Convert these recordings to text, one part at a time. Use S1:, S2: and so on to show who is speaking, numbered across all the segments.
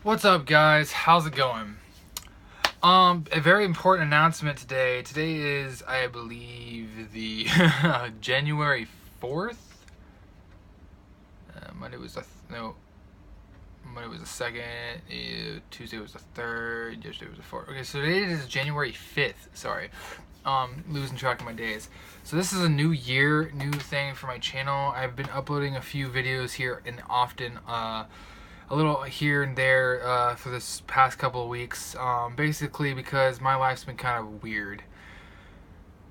S1: What's up, guys? How's it going? A very important announcement today. Today is, I believe, the January 4th. Monday was the no. Monday was the 2nd. Tuesday was the 3rd. Yesterday was the 4th. Okay, so today is January 5th. Sorry, losing track of my days. So this is a new year, new thing for my channel. I've been uploading a few videos here and often. A little here and there for this past couple of weeks, basically because my life's been kind of weird.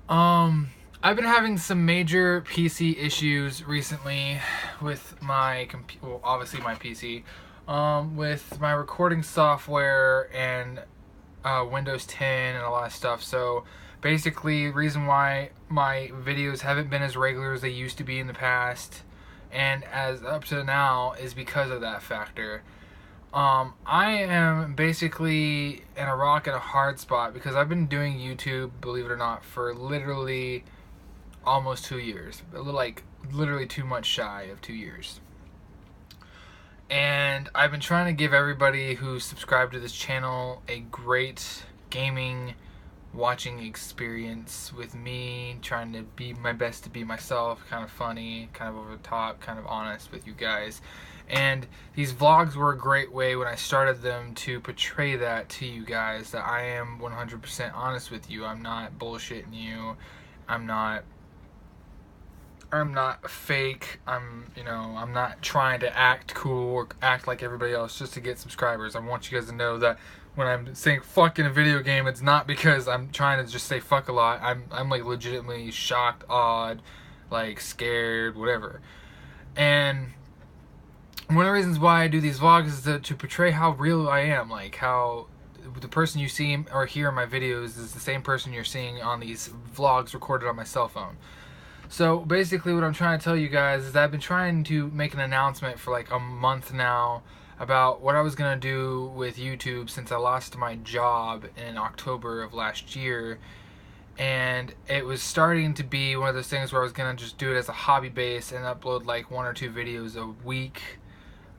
S1: I've been having some major PC issues recently with my well, obviously my PC, with my recording software and Windows 10 and a lot of stuff. So basically, the reason why my videos haven't been as regular as they used to be in the past and as up to now is because of that factor. I am basically in a rock and a hard spot because I've been doing YouTube, believe it or not, for literally almost 2 years. Like, literally 2 months shy of 2 years. And I've been trying to give everybody who's subscribed to this channel a great gaming watching experience with me, trying to be my best to be myself, kind of funny, kind of over the top, kind of honest with you guys. And these vlogs were a great way when I started them to portray that to you guys, that I am 100% honest with you. I'm not bullshitting you. I'm not fake. I'm not trying to act cool or act like everybody else just to get subscribers. I want you guys to know that when I'm saying fuck in a video game, it's not because I'm trying to just say fuck a lot. I'm like legitimately shocked, awed, like scared, whatever. And one of the reasons why I do these vlogs is to portray how real I am, like how the person you see or hear in my videos is the same person you're seeing on these vlogs recorded on my cell phone. So basically what I'm trying to tell you guys is that I've been trying to make an announcement for like a month now about what I was going to do with YouTube since I lost my job in October of last year. And it was starting to be one of those things where I was going to just do it as a hobby base and upload like 1 or 2 videos a week.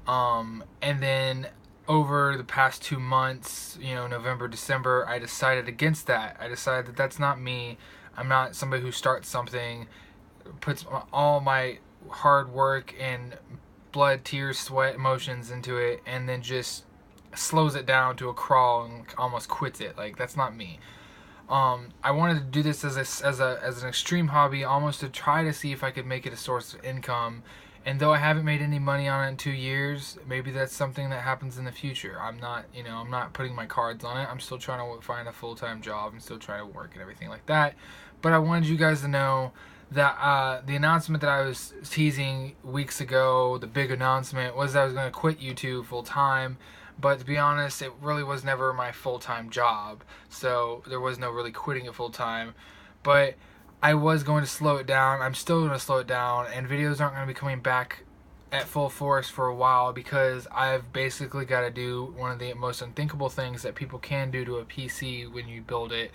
S1: And then over the past 2 months, November, December, I decided against that. I decided that that's not me. I'm not somebody who starts something, puts all my hard work and blood, tears, sweat, emotions into it, and then just slows it down to a crawl and almost quits it. Like, that's not me. I wanted to do this as an extreme hobby, almost to try to see if I could make it a source of income. And though I haven't made any money on it in 2 years, maybe that's something that happens in the future. I'm not putting my cards on it. I'm still trying to find a full-time job. I'm still trying to work and everything like that. But I wanted you guys to know that the announcement that I was teasing weeks ago, the big announcement, was that I was going to quit YouTube full-time. But to be honest, it really was never my full-time job. So there was no really quitting it full-time. But I was going to slow it down. I'm still going to slow it down, and videos aren't going to be coming back at full force for a while because I've basically got to do one of the most unthinkable things that people can do to a PC when you build it,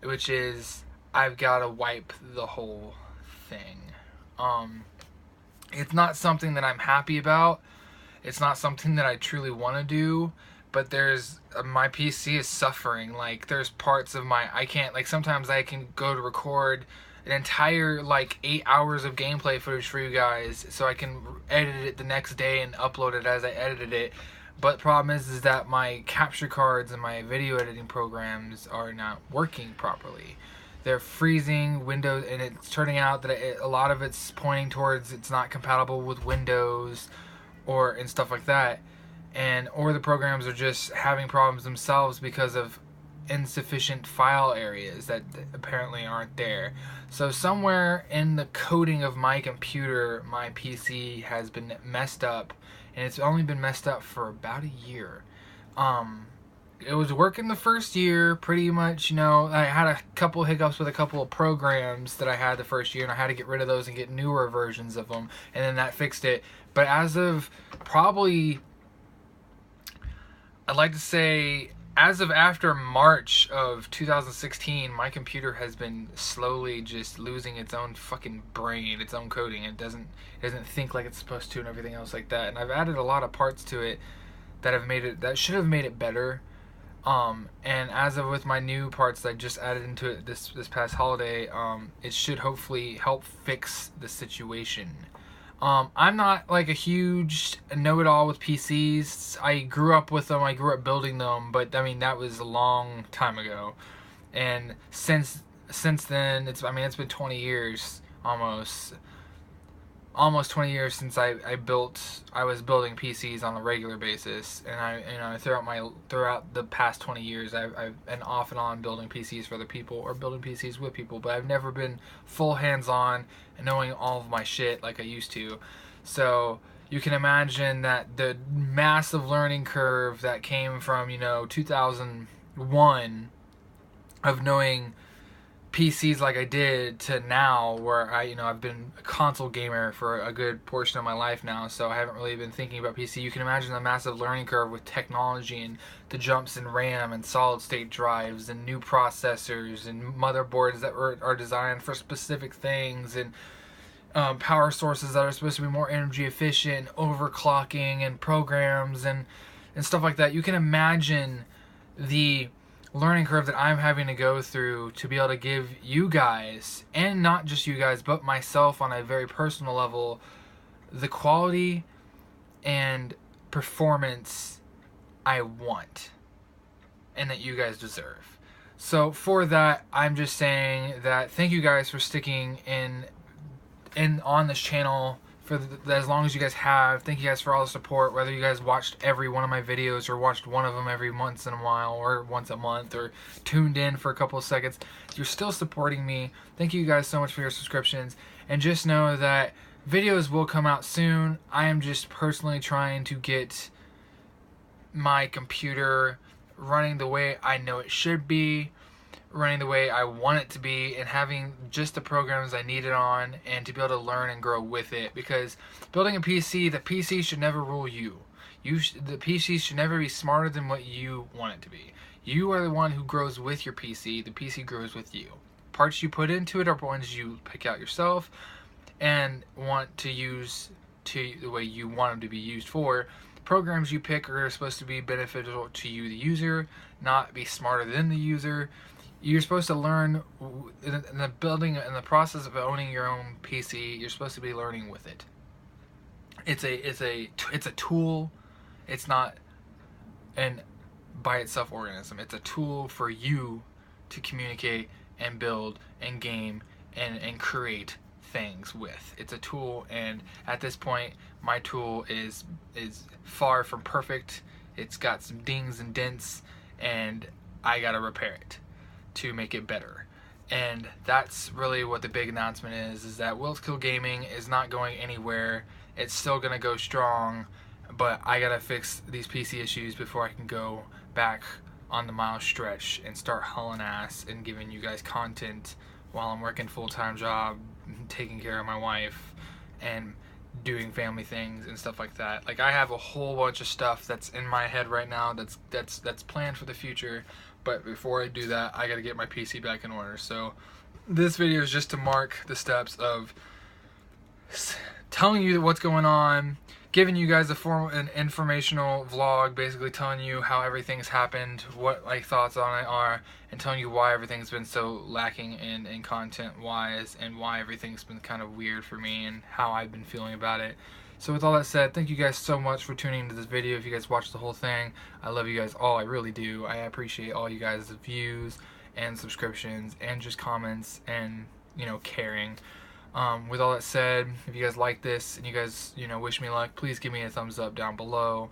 S1: which is I've got to wipe the whole thing. It's not something that I'm happy about. It's not something that I truly want to do. But there's my PC is suffering. Like, there's parts of I can't, like, sometimes I can go to record an entire like 8 hours of gameplay footage for you guys so I can edit it the next day and upload it as I edited it. But the problem is that my capture cards and my video editing programs are not working properly. They're freezing Windows, and it's turning out that a lot of it's pointing towards it's not compatible with Windows and stuff like that. Or the programs are just having problems themselves because of insufficient file areas that apparently aren't there. So somewhere in the coding of my computer, my PC has been messed up, and it's only been messed up for about a year. It was working the first year pretty much. I had a couple hiccups with a couple of programs that I had the first year, and I had to get rid of those and get newer versions of them, and then that fixed it. But as of probably, I'd like to say, as of after March of 2016, my computer has been slowly just losing its own fucking brain, its own coding. It doesn't think like it's supposed to and everything else like that. And I've added a lot of parts to it that should have made it better. And as of with my new parts that I just added into it this past holiday, it should hopefully help fix the situation. I'm not like a huge know-it-all with PCs. I grew up with them. I grew up building them, but I mean that was a long time ago. And since then, it's been 20 years almost 20 years since I was building PCs on a regular basis, and throughout the past 20 years I've been off and on building PCs for other people or building PCs with people, but I've never been full hands-on and knowing all of my shit like I used to. So you can imagine that the massive learning curve that came from 2001 of knowing PCs like I did to now, where I've been a console gamer for a good portion of my life now, so I haven't really been thinking about PC. You can imagine the massive learning curve with technology and the jumps in RAM and solid state drives and new processors and motherboards that are designed for specific things, and power sources that are supposed to be more energy efficient, overclocking and programs and stuff like that. You can imagine the learning curve that I'm having to go through to be able to give you guys, and not just you guys, but myself on a very personal level, the quality and performance I want and that you guys deserve. So for that, I'm just saying that thank you guys for sticking in on this channel for as long as you guys have. Thank you guys for all the support, whether you guys watched every one of my videos or watched one of them every once in a while or once a month or tuned in for a couple of seconds. You're still supporting me. Thank you guys so much for your subscriptions, and just know that videos will come out soon. I am just personally trying to get my computer running the way I know it should be, running the way I want it to be, and having just the programs I need it on, and to be able to learn and grow with it. Because building a PC, the PC should never rule you. The PC should never be smarter than what you want it to be. You are the one who grows with your PC. The PC grows with you. Parts you put into it are ones you pick out yourself and want to use the way you want them to be used for. Programs you pick are supposed to be beneficial to you, the user, not be smarter than the user. You're supposed to learn in the process of owning your own PC. You're supposed to be learning with it. It's a tool. It's not an by itself organism. It's a tool for you to communicate and build and game and create things with. It's a tool, and at this point, my tool is far from perfect. It's got some dings and dents, and I gotta repair it to make it better. And that's really what the big announcement is that Wiltskill Gaming is not going anywhere. It's still gonna go strong, but I gotta fix these PC issues before I can go back on the mile stretch and start hauling ass and giving you guys content while I'm working full-time job, taking care of my wife and doing family things and stuff like that. Like, I have a whole bunch of stuff that's in my head right now that's planned for the future, but before I do that, I gotta get my PC back in order. So this video is just to mark the steps of telling you what's going on, giving you guys an informational vlog, basically telling you how everything's happened, what my thoughts on it are, and telling you why everything's been so lacking in content wise, and why everything's been kind of weird for me and how I've been feeling about it. So with all that said, thank you guys so much for tuning into this video. If you guys watched the whole thing, I love you guys all. I really do. I appreciate all you guys' views and subscriptions and just comments and, caring. With all that said, if you guys like this and you guys, wish me luck, please give me a thumbs up down below.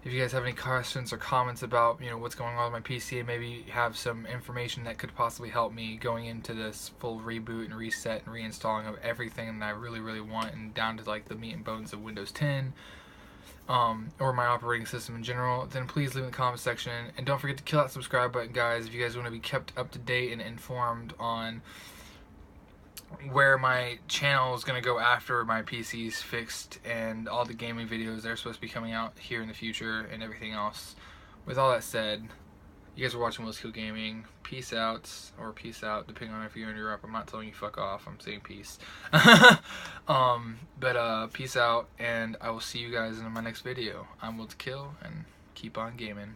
S1: If you guys have any questions or comments about, what's going on with my PC, and maybe have some information that could possibly help me going into this full reboot and reset and reinstalling of everything that I really, really want, and down to like the meat and bones of Windows 10, or my operating system in general, then please leave in the comment section. And don't forget to kill that subscribe button, guys, if you guys want to be kept up to date and informed on where my channel is going to go after my PC's fixed, and all the gaming videos that are supposed to be coming out here in the future, and everything else. With all that said, you guys are watching Wiltskill Gaming. Peace out, or peace out, depending on if you're in Europe. I'm not telling you fuck off, I'm saying peace. Peace out, and I will see you guys in my next video. I'm Wiltskill, and keep on gaming.